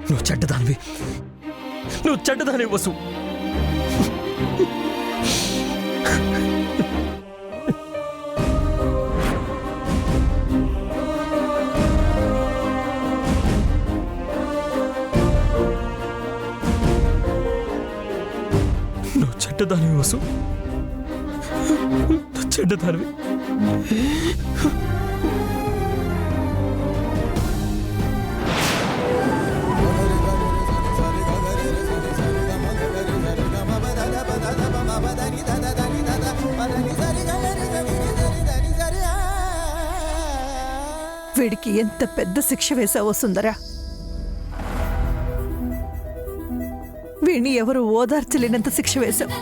నువ్వు చెడ్డదానివి, నువ్వు చెడ్డదానివి వసు. నువ్వు చెడ్డదానివి వసు, నువ్వు చెడ్డదానివి. వీడికి ఎంత పెద్ద శిక్ష వేశావో సుందరా. వీణ్ణి ఎవరు ఓదార్చలేనంత శిక్ష వేశావు.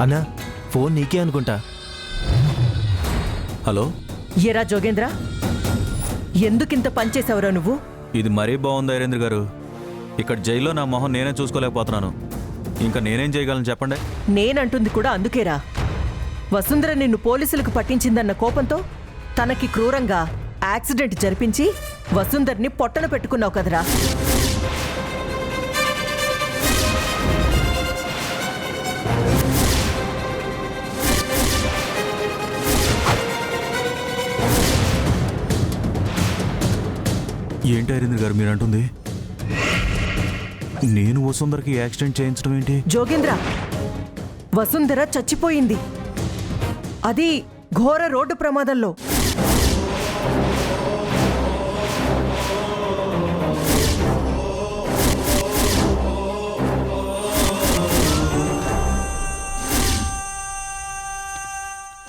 అన్నా, ఫోన్ నీకే అనుకుంటా. హలో, ఏరా జోగేంద్ర, ఎందుకింత పనిచేసావురా నువ్వు? ఇది మరీ బాగుంది ఐరేంద్ర గారు. ఇక్కడ జైల్లో నా మొహం నేనే చూసుకోలేకపోతున్నాను. ఇంకా నేనేం చేయగలను చెప్పండి. నేనంటుంది కూడా అందుకేరా. వసుంధర నిన్ను పోలీసులకు పట్టించిందన్న కోపంతో తనకి క్రూరంగా యాక్సిడెంట్ జరిపించి వసుంధర్ని పొట్టన పెట్టుకున్నావు కదరా. ఏంటి ఐరేంద్ర గారు మీరు అంటుంది? నేను వసుంధరకి యాక్సిడెంట్ చేయించడం ఏంటి? జోగేంద్ర, వసుంధర చచ్చిపోయింది. అది ఘోర రోడ్డు ప్రమాదంలో.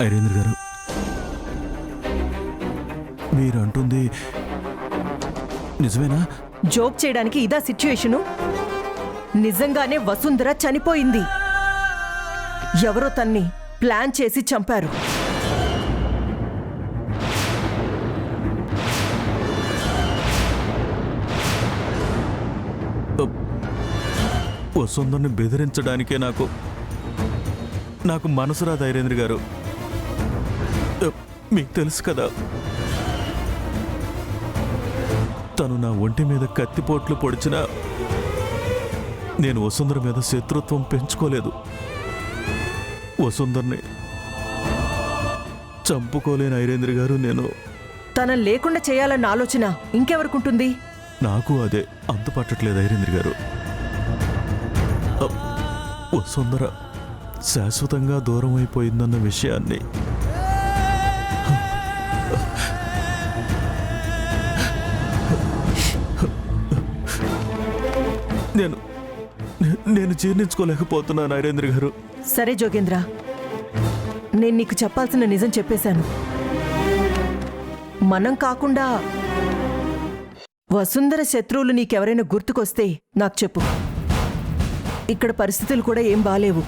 ఐరేంద్ర గారు, మీరు అంటుంది నిజమేనా? జోక్ చేయడానికి ఇదా సిచ్యుయేషను? నిజంగానే వసుంధర చనిపోయింది. ఎవరో తన్ని ప్లాన్ చేసి చంపారు. వసుంధరని బెదిరించడానికే నాకు మనసు రాదు ఐరేంద్ర గారు. మీకు తెలుసు కదా, తను నా ఒంటి మీద కత్తిపోట్లు పొడిచినా నేను వసుంధర మీద శత్రుత్వం పెంచుకోలేదు. వసుంధరని చంపుకోలేని ఐరేంద్ర గారు నేను. తన లేకుండా చేయాలన్న ఆలోచన ఇంకెవరికుంటుంది? నాకు అదే అంతుపట్టట్లేదు ఐరేంద్ర గారు. వసుంధర శాశ్వతంగా దూరం అయిపోయిందన్న విషయాన్ని నేను జీర్ణించుకోలేకపోతున్నాను ఐరేంద్ర గారు. సరే జోగేంద్ర, నేను నీకు చెప్పాల్సిన నిజం చెప్పేశాను. మనం కాకుండా వసుంధర శత్రువులు నీకెవరైనా గుర్తుకొస్తే నాకు చెప్పు. ఇక్కడ పరిస్థితులు కూడా ఏం బాలేవు.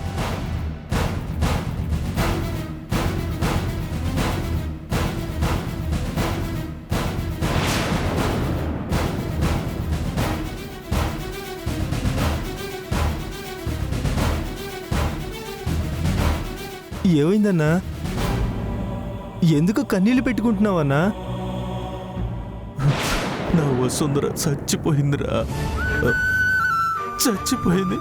ఏమైందన్నా? ఎందుకు కన్నీళ్ళు పెట్టుకుంటున్నావన్నా? నా వసుంధర చచ్చిపోయిందిరా. చచ్చిపోయింది.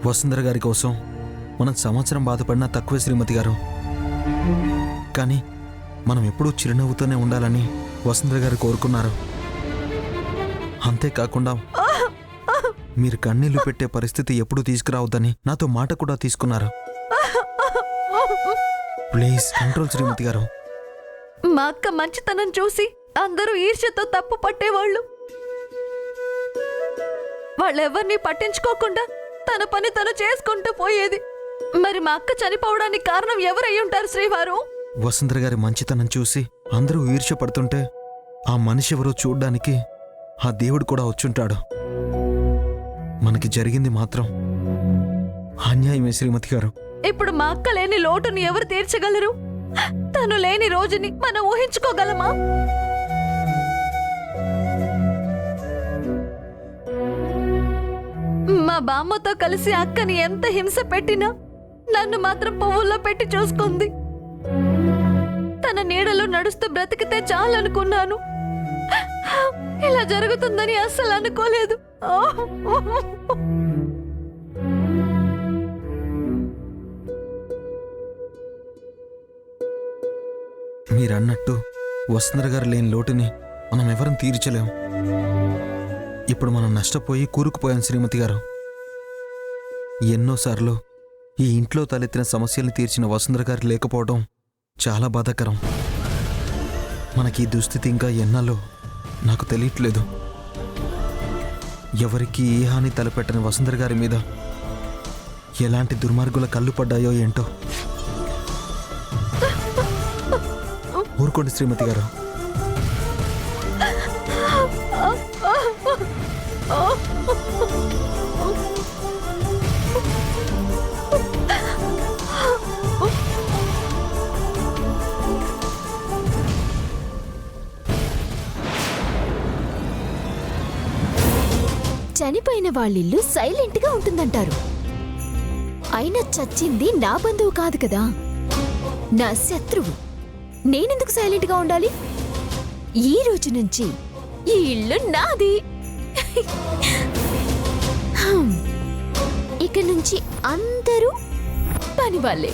వసుంధర గారి కోసం మనం సంవత్సరం బాధపడినా తక్కువే శ్రీమతి గారు. కానీ మనం ఎప్పుడూ చిరునవ్వుతోనే ఉండాలని వసుంధర గారు కోరుకున్నారు. అంతేకాకుండా మీరు కన్నీళ్లు పెట్టే పరిస్థితి ఎప్పుడూ తీసుకురావద్దని నాతో మాట కూడా తీసుకున్నారు. ప్లీజ్ కంట్రోల్ శ్రీమతి గారు. మా అక్క మంచితనం చూసి అందరూ ఈర్ష్యతో తప్పు పట్టేవాళ్ళు. వాళ్ళెవరిని పట్టించుకోకుండా తన పని తను చేసుకుంటూ పోయేది. మరి మా అక్క చనిపోవడానికి కారణం ఎవరై ఉంటారు శ్రీవారు? వసుంధర గారి మంచితనం చూసి అందరూ ఈర్ష్య పడుతుంటే ఆ మనిషి ఎవరో చూడ్డానికి ఆ దేవుడు కూడా వచ్చుంటాడు. మనకి జరిగింది మాత్రం అన్యాయమే శ్రీమతి గారు. ఇప్పుడు మా అక్క లేని లోటుని ఎవరు తీర్చగలరు? తను లేని రోజుని మనం ఊహించుకోగలమా? మా బామ్మతో కలిసి అక్కని ఎంత హింస పెట్టినా నన్ను మాత్రం పువ్వుల్లో పెట్టి చూసుకుంది. తన నీడలో నడుస్తూ బ్రతికితే చాలనుకున్నాను. ఇలా జరుగుతుందని అస్సలు అనుకోలేదు. మీరన్నట్టు వసుంధర గారు లేని లోటుని మనం ఎవరం తీర్చలేం. ఇప్పుడు మనం నష్టపోయి కూరుకుపోయాం శ్రీమతి గారు. ఎన్నోసార్లు ఈ ఇంట్లో తలెత్తిన సమస్యల్ని తీర్చిన వసుంధర గారు లేకపోవడం చాలా బాధాకరం. మనకి ఈ దుస్థితి ఇంకా ఎన్నాలో నాకు తెలియట్లేదు. ఎవరికి ఏ హాని తలపెట్టని వసుంధర గారి మీద ఎలాంటి దుర్మార్గుల కళ్ళు పడ్డాయో ఏంటో. ఊరుకోండి శ్రీమతి గారు. చనిపోయిన వాళ్ళిల్లు సైలెంట్ గా ఉంటుందంటారు. అయినా చచ్చింది నా బంధువు కాదు కదా, నా శత్రువు. నేనెందుకు సైలెంట్ గా ఉండాలి? ఈ రోజు నుంచి ఈ ఇల్లు నాది. ఇక నుంచి అందరూ పని వాళ్ళే.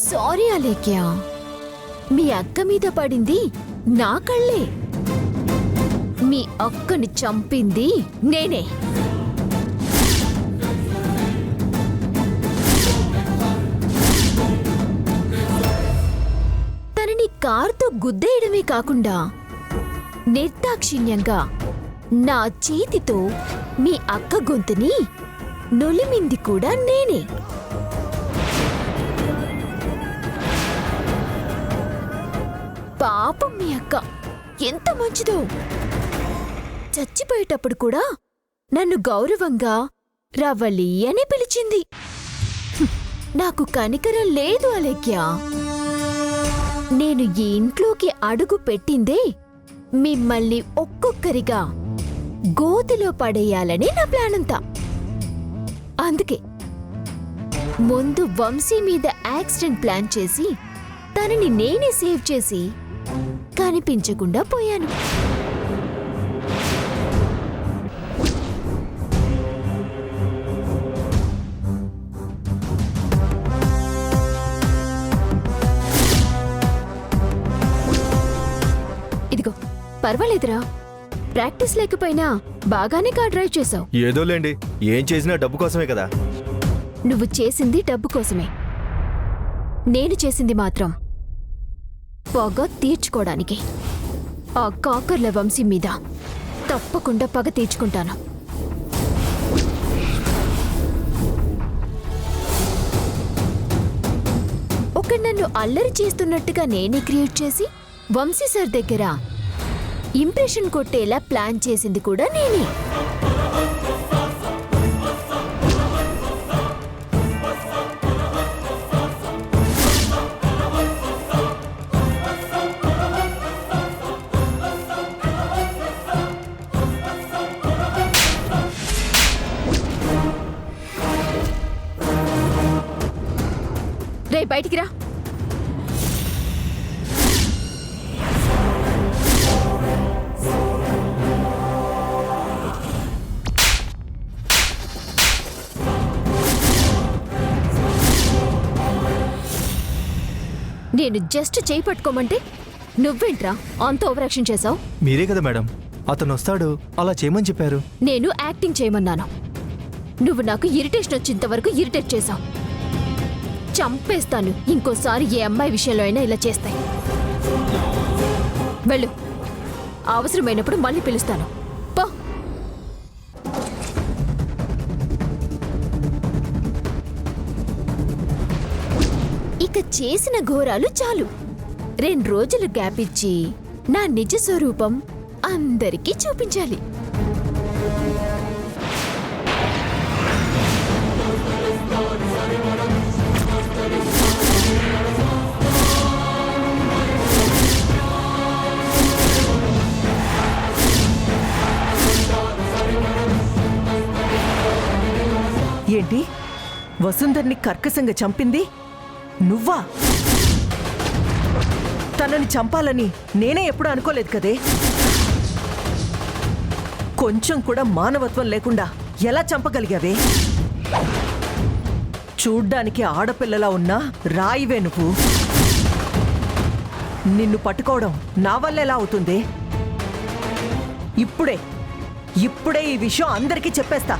సారీ అలేఖ్య, మీ అక్క మీద పడింది నా కళ్ళే. మీ అక్కని చంపింది నేనే. తనని కారుతో గుద్దేయడమే కాకుండా నిర్దాక్షిణ్యంగా నా చేతితో మీ అక్క గొంతుని నొలిమింది కూడా నేనే. పాపం మీ అక్క ఎంత మంచిదో. చచ్చిపోయేటప్పుడు కూడా నన్ను గౌరవంగా రవలి అని పిలిచింది. నాకు కనికరం లేదు అలేఖ్య. నేను ఈ ఇంట్లోకి అడుగు పెట్టిందే మిమ్మల్ని ఒక్కొక్కరిగా గోతిలో పడేయాలని నా ప్లాన్ అంతా. అందుకే ముందు వంశీ మీద యాక్సిడెంట్ ప్లాన్ చేసి తనని నేనే సేవ్ చేసి కనిపించకుండా పోయాను. ఇదిగో పర్వాలేదురా, ప్రాక్టీస్ లేకపోయినా బాగానే కార్ డ్రైవ్ చేసావు. ఏదోలేండి, ఏం చేసినా డబ్బు కోసమే కదా. నువ్వు చేసింది డబ్బు కోసమే, నేను చేసింది మాత్రం పగ తీర్చుకోవడానికి. ఆ కాకర్ల వంశీ మీద తప్పకుండా పగ తీర్చుకుంటాను. ఒక నన్ను అల్లరి చేస్తున్నట్టుగా నేనే క్రియేట్ చేసి వంశీ సార్ దగ్గర ఇంప్రెషన్ కొట్టేలా ప్లాన్ చేసింది కూడా నేనే. రే బయటికి రా. నేను జస్ట్ చేయి పట్టుకోమంటే నువ్వేంట్రా అంత ఓవర్ యాక్షన్ చేసావు? మీరే కదా మేడం అతను వస్తాడు అలా చేయమని చెప్పారు. నేను యాక్టింగ్ చేయమన్నాను. నువ్వు నాకు ఇరిటేషన్ వచ్చేంత వరకు ఇరిటేట్ చేశావు. చంపేస్తాను ఇంకోసారి ఏ అమ్మాయి విషయంలో అయినా ఇలా చేస్తాయి. వెళ్ళు, అవసరమైనప్పుడు మళ్ళీ పిలుస్తాను. పో. ఇక చేసిన ఘోరాలు చాలు. 2 రోజులు గ్యాప్ ఇచ్చి నా నిజ స్వరూపం అందరికీ చూపించాలి. ఏంటి, వసుంధర్ని కర్కశంగా చంపింది నువ్వా? తనని చంపాలని నేనే ఎప్పుడు అనుకోలేదు కదే. కొంచెం కూడా మానవత్వం లేకుండా ఎలా చంపగలిగావే? చూడ్డానికి ఆడపిల్లలా ఉన్నా రాయివే నువ్వు. నిన్ను పట్టుకోవడం నా వల్ల ఎలా అవుతుంది? ఇప్పుడే ఈ విషయం అందరికీ చెప్పేస్తా.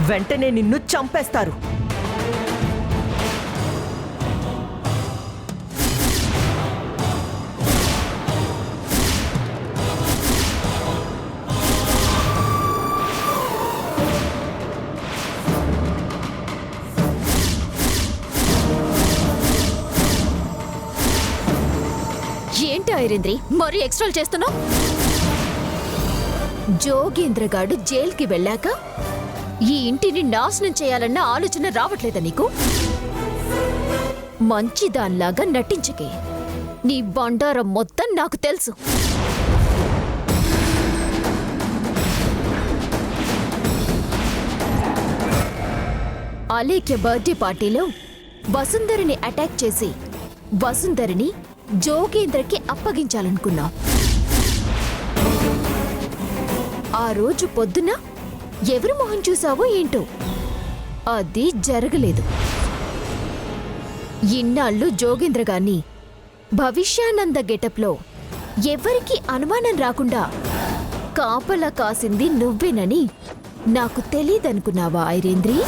వెంటనే నిన్ను చంపేస్తారు. ఏంటి ఐరేంద్రి మరీ ఎక్స్ట్రా చేస్తున్నావు? జోగేంద్రగాడు జైలుకి వెళ్ళాక ఈ ఇంటిని నాశనం చేయాలన్న ఆలోచన రావట్లేదా నీకు? మంచిదాన్లాగా నటించకే. నీ బండారం మొత్తం నాకు తెలుసు. అలేఖ్య బర్త్డే పార్టీలో వసుంధరిని అటాక్ చేసి వసుంధరిని జోగేంద్రకి అప్పగించాలనుకున్నావు. ఆ రోజు పొద్దున ఎవరు మొహం చూసావో ఏంటో, అది జరగలేదు. ఇన్నాళ్ళు జోగేంద్ర గారిని భవిష్యానంద గెటప్లో ఎవరికి అనుమానం రాకుండా కాపలా కాసింది నువ్వేనని నాకు తెలీదనుకున్నావా ఐరేంద్రి?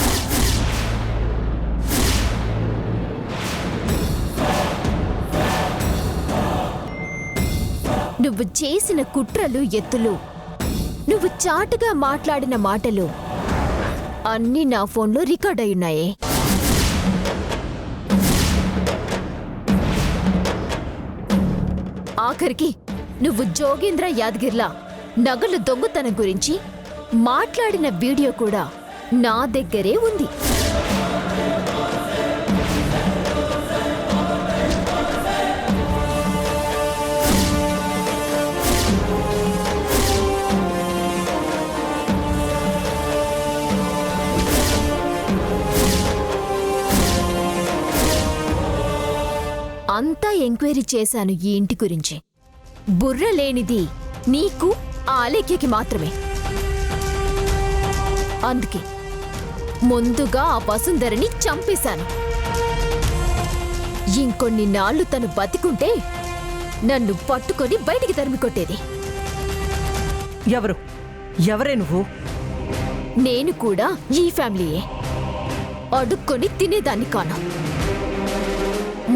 నువ్వు చేసిన కుట్రలు ఎత్తులు, నువ్వు చాటుగా మాట్లాడిన మాటలు అన్నీ నా ఫోన్లో రికార్డ్ అయ్యున్నాయే. ఆఖరికి నువ్వు జోగేంద్ర యాదగిర్లా నగల దొంగతనం గురించి మాట్లాడిన వీడియో కూడా నా దగ్గరే ఉంది. అంతా ఎంక్వైరీ చేశాను ఈ ఇంటి గురించి. బుర్ర లేనిది నీకు ఆ అలేఖ్యకి మాత్రమే. అందుకే ముందుగా ఆ వసుంధరని చంపేశాను. ఇంకొన్ని నాళ్లు తను బతికుంటే నన్ను పట్టుకొని బయటికి తరిమి కొట్టేది. ఎవరే నువ్వు? నేను కూడా ఈ ఫ్యామిలీయే. అడుక్కొని తినేదాన్ని కాను.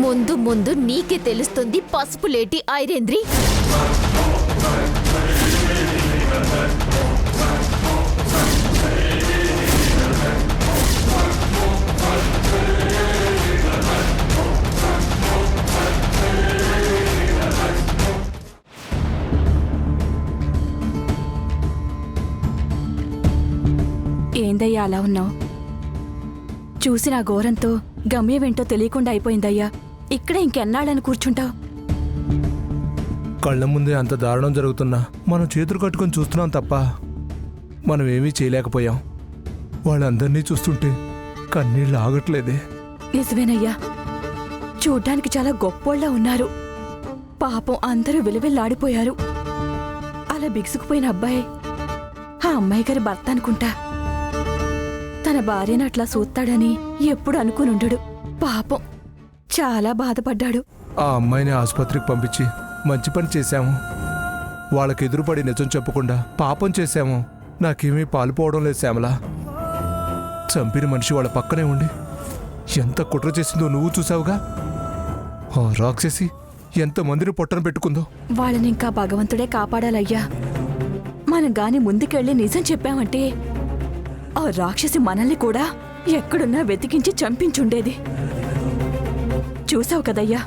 ముందు ముందు నీకే తెలుస్తుంది పసుపులేటి ఐరేంద్రి. ఏందయ్యా అలా ఉన్నావు? చూసిన ఘోరంతో గమ్యమేంటో తెలియకుండా అయిపోయిందయ్యా. ఇక్కడే ఇంకెన్నాళ్ళని కూర్చుంటావు? కళ్ళ ముందే అంత దారుణం జరుగుతున్నా మనం చేతులు కట్టుకొని చూస్తున్నాం తప్ప మనం ఏమీ చేయలేకపోయాం. వాళ్ళందరినీ చూస్తుంటే కన్నీళ్ళు ఆగట్లేదే. నిజమేనయ్యా, చూడ్డానికి చాలా గొప్పోళ్ళ ఉన్నారు. పాపం అందరూ విలువెల్లాడిపోయారు. అలా బిగుసుకుపోయిన అబ్బాయి ఆ అమ్మాయి గారి భర్త అనుకుంటా. తన భార్యను అట్లా చూస్తాడని ఎప్పుడు అనుకునుండడు. పాపం చాలా బాధపడ్డాడు. ఆ అమ్మాయిని ఆసుపత్రికి పంపించి మంచి పని చేశాము. వాళ్ళకి ఎదురుపడి నిజం చెప్పకుండా పాపం చేశాము. నాకేమీ పాలుపోవడం లేదు శ్యామల. చంపిన మనిషి వాళ్ళ పక్కనే ఉండి ఎంత కుట్ర చేసిందో నువ్వు చూసావుగా. ఆ రాక్షసి ఎంతమందిని పొట్టన పెట్టుకుందో. వాళ్ళని ఇంకా భగవంతుడే కాపాడాలయ్యా. మనం గాని ముందుకెళ్ళి నిజం చెప్పామంటే ఆ రాక్షసి మనల్ని కూడా ఎక్కడున్నా వెతికించి చంపించుండేది. చూసావు కదయ్యా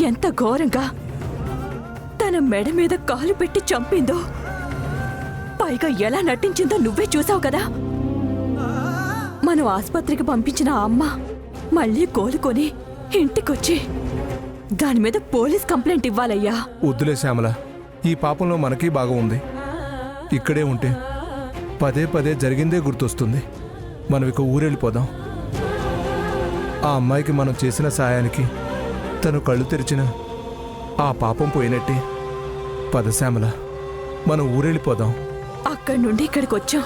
ఎంత ఘోరంగా తన మెడ మీద కాలు పెట్టి చంపిందో. పైగా ఎలా నటించిందో నువ్వే చూసావు కదా. మనం ఆసుపత్రికి పంపించిన ఆ అమ్మ మళ్ళీ కోలుకొని ఇంటికొచ్చి దాని మీద పోలీస్ కంప్లైంట్ ఇవ్వాలయ్యా. వద్దులే శ్యామల, ఈ పాపంలో మనకీ బాగా ఉంది. ఇక్కడే ఉంటే పదే పదే జరిగిందే గుర్తొస్తుంది. మనం ఇక ఊరెళ్ళిపోదాం. ఆ అమ్మాయికి మనం చేసిన సాయానికి తను కళ్ళు తెరిచిన ఆ పాపం పోయినట్టే. పద శ్యామల, మనం ఊరెళ్ళిపోదాం. అక్కడి నుండి ఇక్కడికి వచ్చాం.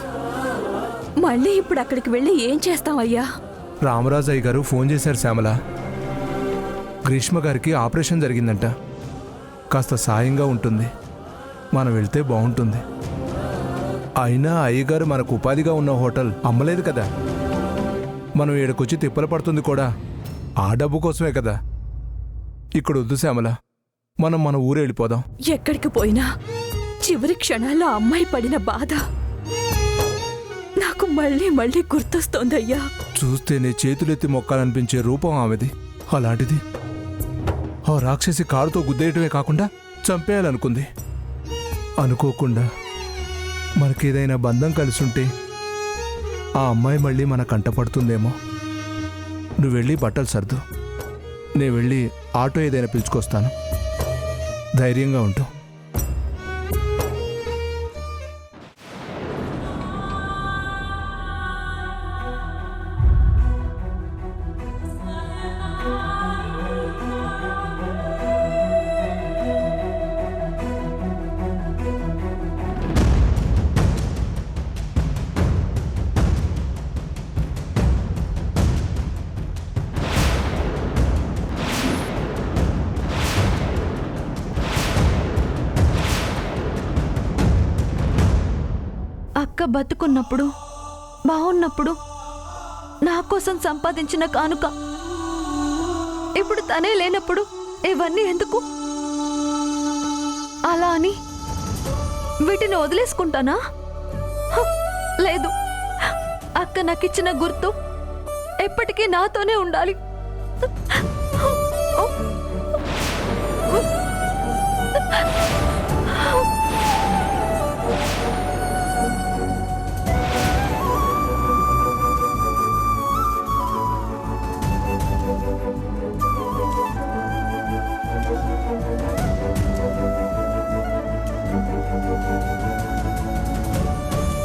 మళ్ళీ ఇప్పుడు అక్కడికి వెళ్ళి ఏం చేస్తామయ్యా? రామరాజయ్య గారు ఫోన్ చేశారు శ్యామల. గ్రీష్మ గారికి ఆపరేషన్ జరిగిందంట. కాస్త సాయంగా ఉంటుంది. మనం వెళ్తే బాగుంటుంది. అయినా అయ్యగారు మనకు ఉపాధిగా ఉన్న హోటల్ అమ్మలేదు కదా. మనం ఈడకొచ్చి తిప్పలు పడుతుంది కూడా ఆ డబ్బు కోసమే కదా. ఇక్కడ వద్దు శ్యామల, మనం మన ఊరు వెళ్ళిపోదాం. ఎక్కడికి పోయినా చివరి క్షణాల్లో అమ్మాయి పడిన బాధ నాకు మళ్ళీ మళ్ళీ గుర్తొస్తోందయ్యా. చూస్తేనే చేతులెత్తి మొక్కాలనిపించే రూపం ఆమెది. అలాంటిది ఆ రాక్షసి కారుతో గుద్దేయటమే కాకుండా చంపేయాలనుకుంది. అనుకోకుండా మనకేదైనా బంధం కలిసుంటే ఆ అమ్మాయి మళ్ళీ మన కంటపడుతుందేమో. నువ్వు వెళ్ళి బట్టలు సర్దు, నేను వెళ్ళి ఆటో ఏదైనా పిలుచుకొస్తాను. ధైర్యంగా ఉంటూ. అక్క బతుకున్నప్పుడు బాగున్నప్పుడు నా కోసం సంపాదించిన కానుక ఇప్పుడు తనే లేనప్పుడు ఇవన్నీ ఎందుకు? అలా అని వీటిని వదిలేసుకుంటానా? లేదు, అక్క నాకిచ్చిన గుర్తు ఎప్పటికీ నాతోనే ఉండాలి.